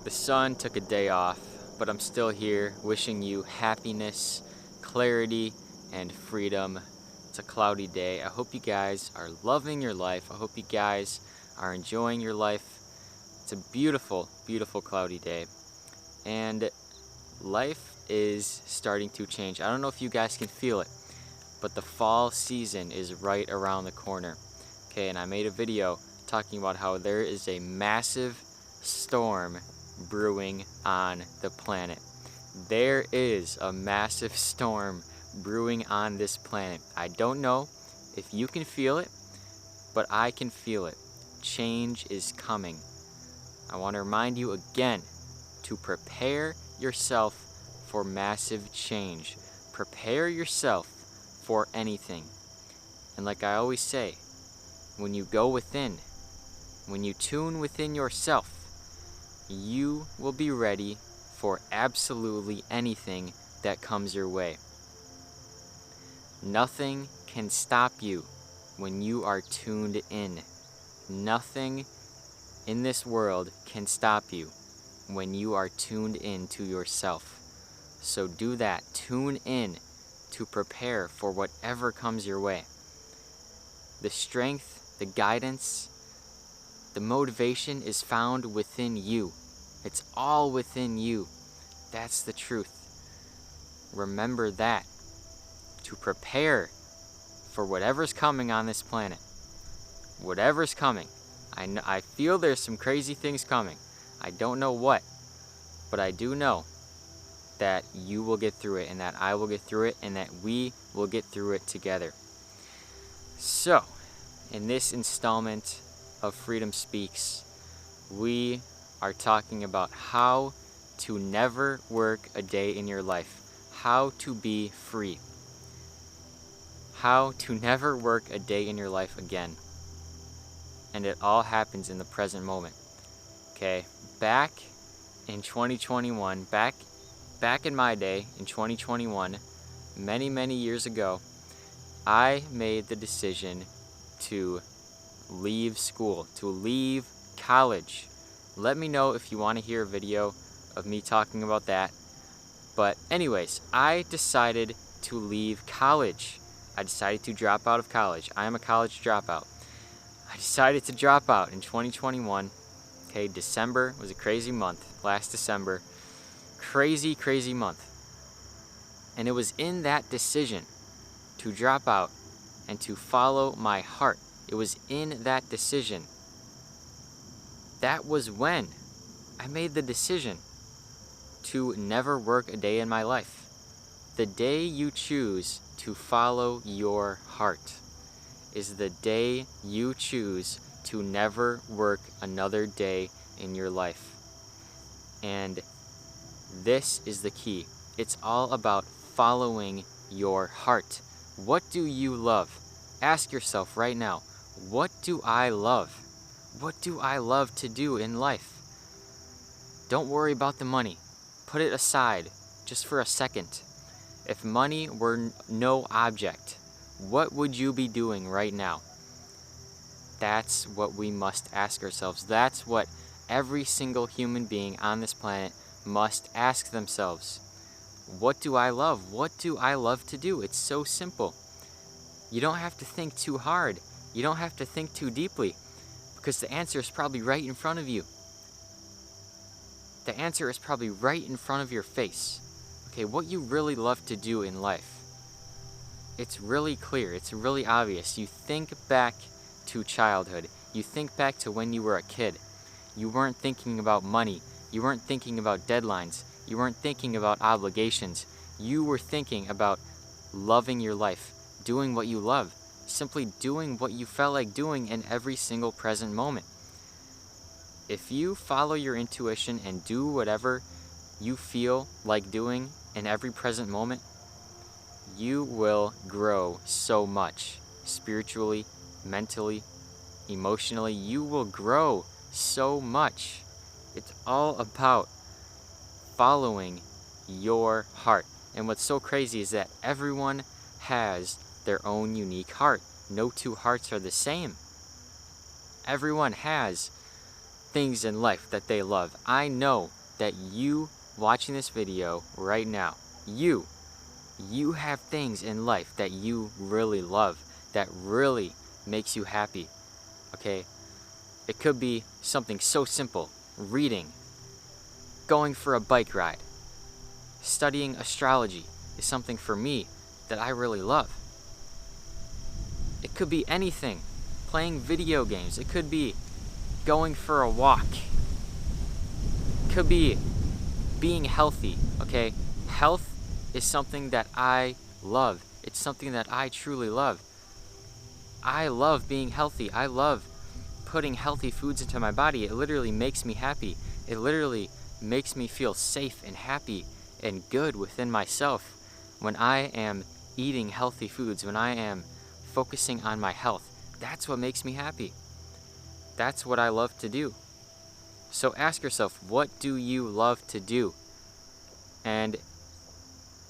The sun took a day off, but I'm still here wishing you happiness, clarity, and freedom. It's a cloudy day. I hope you guys are loving your life. I hope you guys are enjoying your life. It's a beautiful, beautiful cloudy day. And life is starting to change. I don't know if you guys can feel it, but the fall season is right around the corner. Okay, and I made a video talking about how there is a massive storm brewing on the planet. There is a massive storm brewing on this planet. I don't know if you can feel it, but I can feel it. Change is coming. I want to remind you again to prepare yourself for massive change. Prepare yourself for anything. And like I always say, when you go within, when you tune within yourself, you will be ready for absolutely anything that comes your way. Nothing can stop you when you are tuned in. Nothing in this world can stop you when you are tuned in to yourself. So do that. Tune in to prepare for whatever comes your way. The strength, the guidance, the motivation is found within you. It's all within you. That's the truth. Remember that. To prepare for whatever's coming on this planet. Whatever's coming. I feel there's some crazy things coming. I don't know what, but I do know that you will get through it, and that I will get through it, and that we will get through it together. So, in this installment of Freedom Speaks, we are talking about how to never work a day in your life. How to be free. How to never work a day in your life again. And it all happens in the present moment. Okay, back in 2021, back in my day, in 2021, many years ago, I made the decision to leave school, to leave college. Let me know if you want to hear a video of me talking about that. But anyways, I decided to leave college. I decided to drop out of college. I am a college dropout. I decided to drop out in 2021. Okay, December was a crazy month. Last December. Crazy month. And it was in that decision to drop out and to follow my heart. It was in that decision. That was when I made the decision to never work a day in my life. The day you choose to follow your heart is the day you choose to never work another day in your life. And this is the key. It's all about following your heart. What do you love? Ask yourself right now, what do I love? What do I love to do in life? Don't worry about the money. Put it aside just for a second. If money were no object, what would you be doing right now? That's what we must ask ourselves. That's what every single human being on this planet must ask themselves. What do I love? What do I love to do? It's so simple. You don't have to think too hard. You don't have to think too deeply, because the answer is probably right in front of you. The answer is probably right in front of your face. Okay, what you really love to do in life. It's really clear. It's really obvious. You think back to childhood. You think back to when you were a kid. You weren't thinking about money. You weren't thinking about deadlines. You weren't thinking about obligations. You were thinking about loving your life, doing what you love, simply doing what you felt like doing in every single present moment. If you follow your intuition and do whatever you feel like doing in every present moment, you will grow so much spiritually, mentally, emotionally. You will grow so much. It's all about following your heart. And what's so crazy is that everyone has their own unique heart. No two hearts are the same. Everyone has things in life that they love. I know that you watching this video right now, you have things in life that you really love, that really makes you happy, okay? It could be something so simple, reading, going for a bike ride, studying astrology is something for me that I really love. It could be anything, playing video games, it could be going for a walk, it could be being healthy, okay? Health is something that I love. It's something that I truly love. I love being healthy. I love putting healthy foods into my body. It literally makes me happy. It literally makes me feel safe and happy and good within myself when I am eating healthy foods, when I am focusing on my health. That's what makes me happy. That's what I love to do. So ask yourself, what do you love to do? And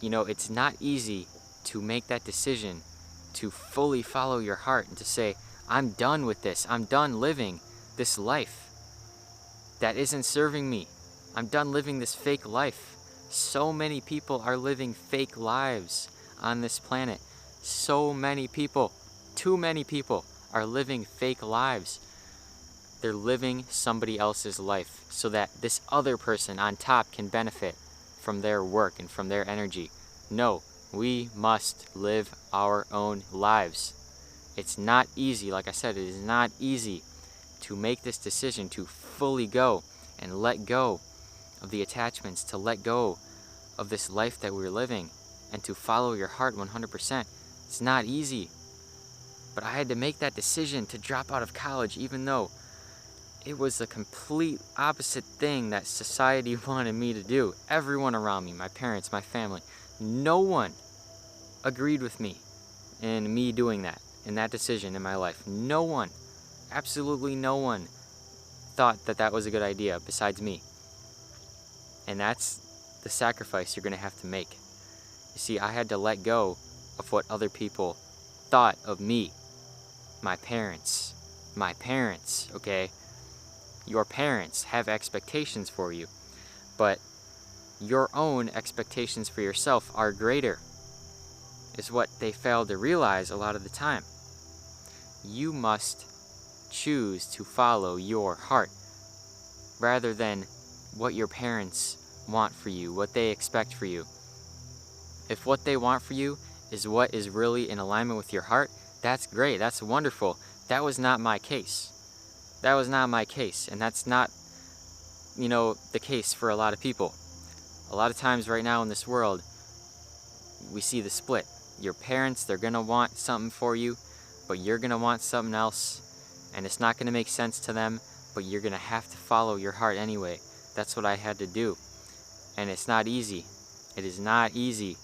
you know, it's not easy to make that decision to fully follow your heart and to say, I'm done with this. I'm done living this life that isn't serving me. I'm done living this fake life. So many people are living fake lives on this planet. So many people, too many people are living fake lives. They're living somebody else's life so that this other person on top can benefit from their work and from their energy. No, we must live our own lives. It's not easy, like I said, it is not easy to make this decision to fully go and let go of the attachments, to let go of this life that we're living, and to follow your heart 100%. It's not easy. But I had to make that decision to drop out of college, even though it was the complete opposite thing that society wanted me to do. Everyone around me, my parents, my family, no one agreed with me in me doing that, in that decision in my life. No one, absolutely no one thought that that was a good idea besides me. And that's the sacrifice you're going to have to make. You see, I had to let go of what other people thought of me. My parents, okay? Your parents have expectations for you, but your own expectations for yourself are greater, is what they fail to realize a lot of the time. You must choose to follow your heart rather than what your parents want for you, what they expect for you. If what they want for you is what is really in alignment with your heart, that's great, that's wonderful. That was not my case. That was not my case, and that's not, the case for a lot of people. A lot of times right now in this world, we see the split. Your parents, they're going to want something for you, but you're going to want something else, and it's not going to make sense to them, but you're going to have to follow your heart anyway. That's what I had to do, and it's not easy. It is not easy,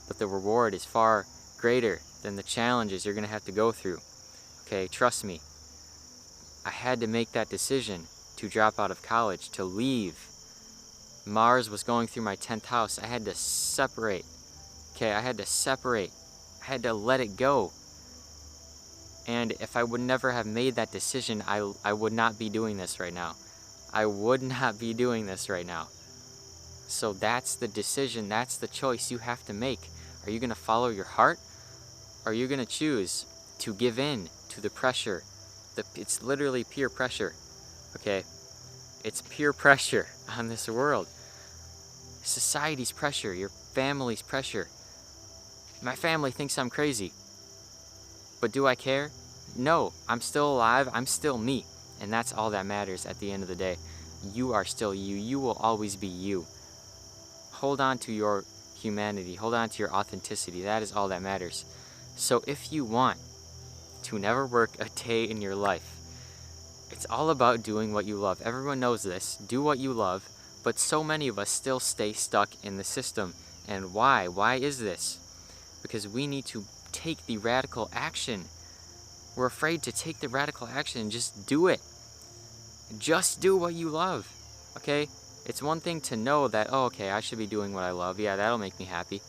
but the reward is far greater than the challenges you're going to have to go through. Okay, trust me. I had to make that decision to drop out of college, to leave. Mars was going through my 10th house. I had to separate. Okay, I had to let it go. And if I would never have made that decision, I would not be doing this right now. I would not be doing this right now. So that's the decision, that's the choice you have to make. Are you going to follow your heart? Or are you going to choose to give in to the pressure? It's literally peer pressure, okay? It's peer pressure on this world. Society's pressure, your family's pressure. My family thinks I'm crazy. But do I care? No, I'm still alive, I'm still me. And that's all that matters at the end of the day. You are still you. You will always be you. Hold on to your humanity. Hold on to your authenticity. That is all that matters. So if you want to never work a day in your life, it's all about doing what you love. Everyone knows this. Do what you love. But so many of us still stay stuck in the system. And why? Why is this? Because we need to take the radical action. We're afraid to take the radical action and just do it. Just do what you love, okay? It's one thing to know that, oh, okay, I should be doing what I love. Yeah, that'll make me happy.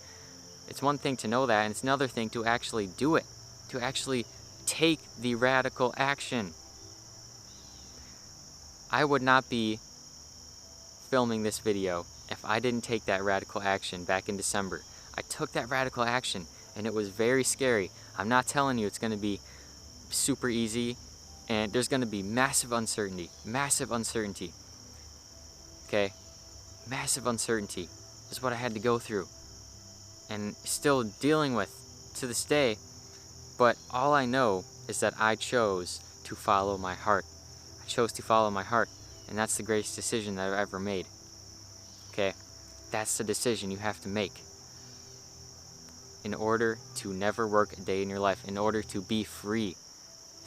It's one thing to know that, and it's another thing to actually do it, to actually take the radical action. I would not be filming this video if I didn't take that radical action back in December. I took that radical action, and it was very scary. I'm not telling you it's going to be super easy, and there's going to be massive uncertainty. Okay? Massive uncertainty is what I had to go through and still dealing with to this day. But all I know is that I chose to follow my heart. I chose to follow my heart, and that's the greatest decision that I've ever made. Okay? That's the decision you have to make in order to never work a day in your life, in order to be free.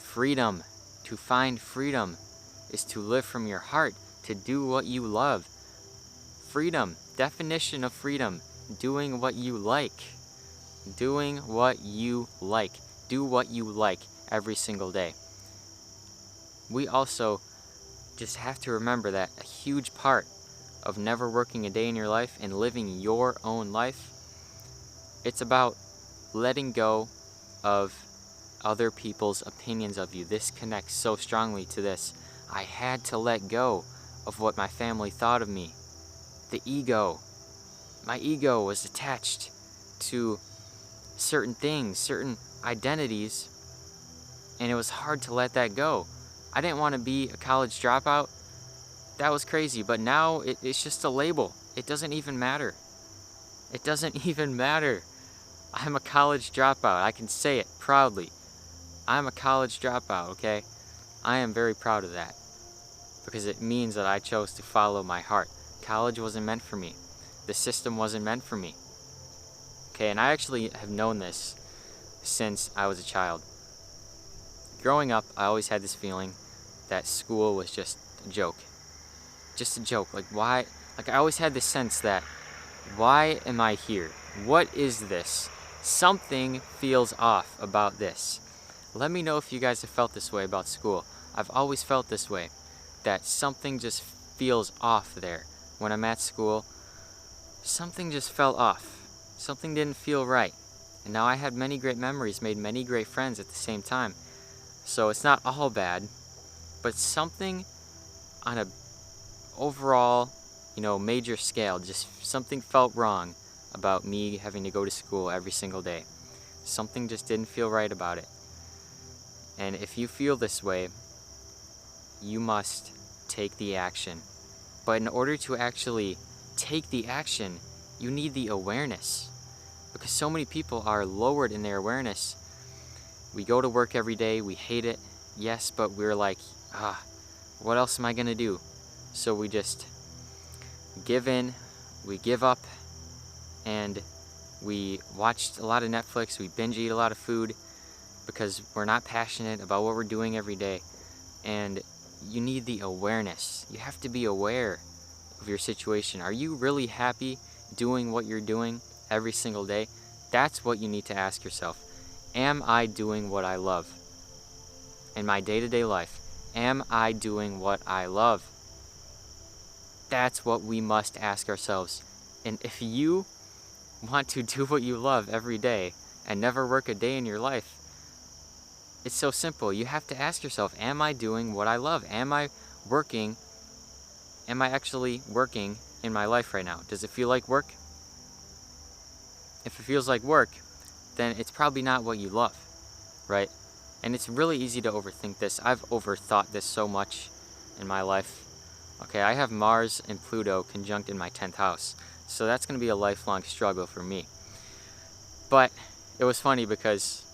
Freedom, to find freedom, is to live from your heart, to do what you love. Freedom, definition of freedom, doing what you like. Doing what you like. Do what you like every single day. We also just have to remember that a huge part of never working a day in your life and living your own life, it's about letting go of other people's opinions of you. This connects so strongly to this. I had to let go of what my family thought of me. The ego. My ego was attached to certain things, certain identities, and it was hard to let that go. I didn't want to be a college dropout. That was crazy, but now it's just a label. It doesn't even matter. It doesn't even matter. I'm a college dropout. I can say it proudly. I'm a college dropout, okay? I am very proud of that because it means that I chose to follow my heart. College wasn't meant for me. The system wasn't meant for me. Okay, and I actually have known this since I was a child. Growing up, I always had this feeling that school was just a joke. Just a joke. Like, why? Like, I always had this sense that, why am I here? What is this? Something feels off about this. Let me know if you guys have felt this way about school. I've always felt this way, that something just feels off there. When I'm at school, something just fell off. Something didn't feel right. And now I had many great memories, made many great friends at the same time. So it's not all bad, but something on a overall, major scale, just something felt wrong about me having to go to school every single day. Something just didn't feel right about it. And if you feel this way, you must take the action. But in order to actually take the action, you need the awareness. Because so many people are lowered in their awareness. We go to work every day, we hate it, yes, but we're like, what else am I gonna do? So we just give in, we give up, and we watch a lot of Netflix, we binge eat a lot of food because we're not passionate about what we're doing every day. And you need the awareness. You have to be aware of your situation. Are you really happy doing what you're doing every single day? That's what you need to ask yourself. Am I doing what I love? In my day-to-day life, am I doing what I love? That's what we must ask ourselves. And if you want to do what you love every day and never work a day in your life, it's so simple. You have to ask yourself, am I doing what I love? Am I actually working in my life right now? Does it feel like work? If it feels like work, then it's probably not what you love, right? And it's really easy to overthink this. I've overthought this so much in my life. Okay, I have Mars and Pluto conjunct in my 10th house, so that's going to be a lifelong struggle for me. But it was funny because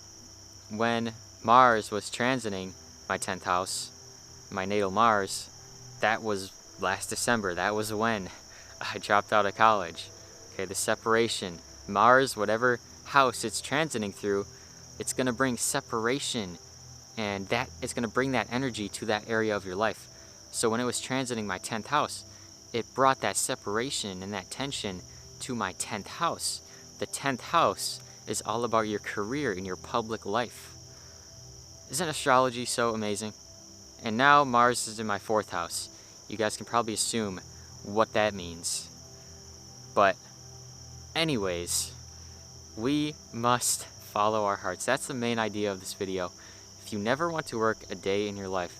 when Mars was transiting my 10th house, my natal Mars, that was last December. That was when I dropped out of college. Okay, the separation. Mars, whatever house it's transiting through, it's going to bring separation, and that it's going to bring that energy to that area of your life. So when it was transiting my 10th house, it brought that separation and that tension to my 10th house. The 10th house is all about your career and your public life. Isn't astrology so amazing? And now Mars is in my 4th house. You guys can probably assume what that means. But anyways, we must follow our hearts. That's the main idea of this video. If you never want to work a day in your life,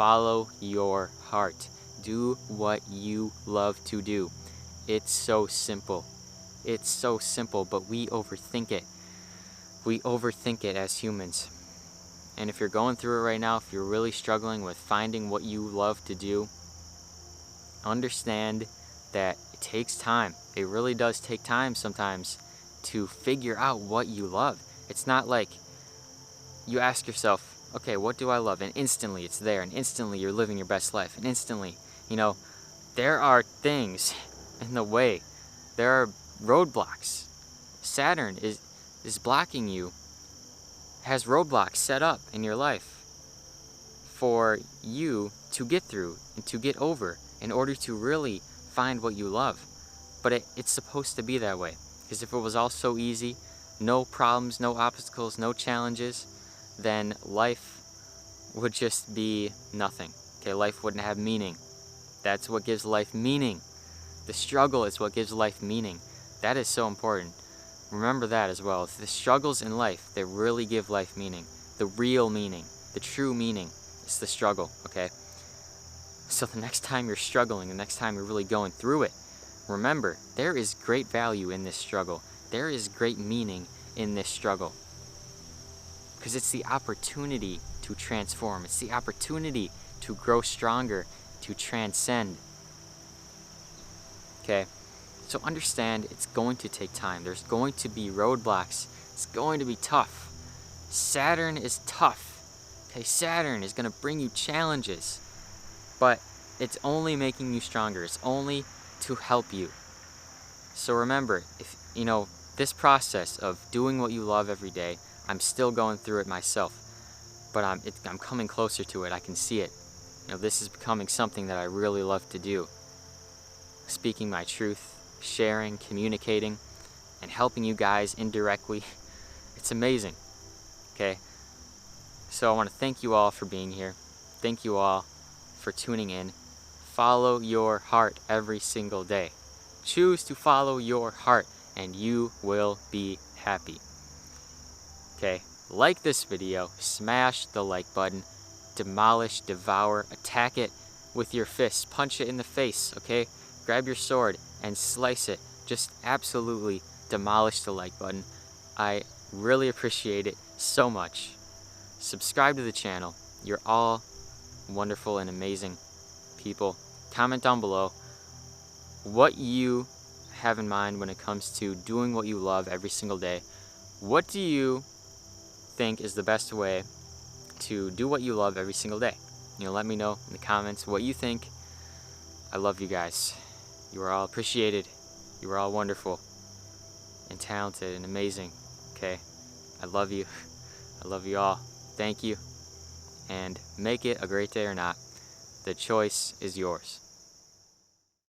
Follow your heart. Do what you love to do. It's so simple. It's so simple, but we overthink it. We overthink it as humans. And if you're going through it right now, if you're really struggling with finding what you love to do, understand that it takes time. It really does take time sometimes to figure out what you love. It's not like you ask yourself, okay, what do I love? And instantly it's there, and instantly you're living your best life, and instantly, there are things in the way. There are roadblocks. Saturn is blocking you, has roadblocks set up in your life for you to get through and to get over in order to really find what you love. But it's supposed to be that way, because if it was all so easy, no problems, no obstacles, no challenges, then life would just be nothing. Okay, life wouldn't have meaning. That's what gives life meaning. The struggle is what gives life meaning. That is so important. Remember that as well. It's the struggles in life that really give life meaning. The real meaning, the true meaning, is the struggle, okay? So the next time you're struggling, the next time you're really going through it, remember, there is great value in this struggle. There is great meaning in this struggle. Because it's the opportunity to transform. It's the opportunity to grow stronger, to transcend. Okay? So understand it's going to take time. There's going to be roadblocks. It's going to be tough. Saturn is tough. Okay, Saturn is going to bring you challenges. But it's only making you stronger. It's only to help you. So remember, if this process of doing what you love every day, I'm still going through it myself. But I'm coming closer to it. I can see it. This is becoming something that I really love to do. Speaking my truth, sharing, communicating, and helping you guys indirectly. It's amazing. Okay? So I want to thank you all for being here. Thank you all for tuning in. Follow your heart every single day. Choose to follow your heart, and you will be happy. Okay? Like this video, smash the like button, demolish, devour, attack it with your fists, punch it in the face, okay? Grab your sword and slice it. Just absolutely demolish the like button. I really appreciate it so much. Subscribe to the channel. You're all wonderful and amazing people. Comment down below what you have in mind when it comes to doing what you love every single day. What do you think is the best way to do what you love every single day? Let me know in the comments what you think. I love you guys. You are all appreciated. You are all wonderful and talented and amazing. Okay? I love you. I love you all. Thank you. And make it a great day or not. The choice is yours.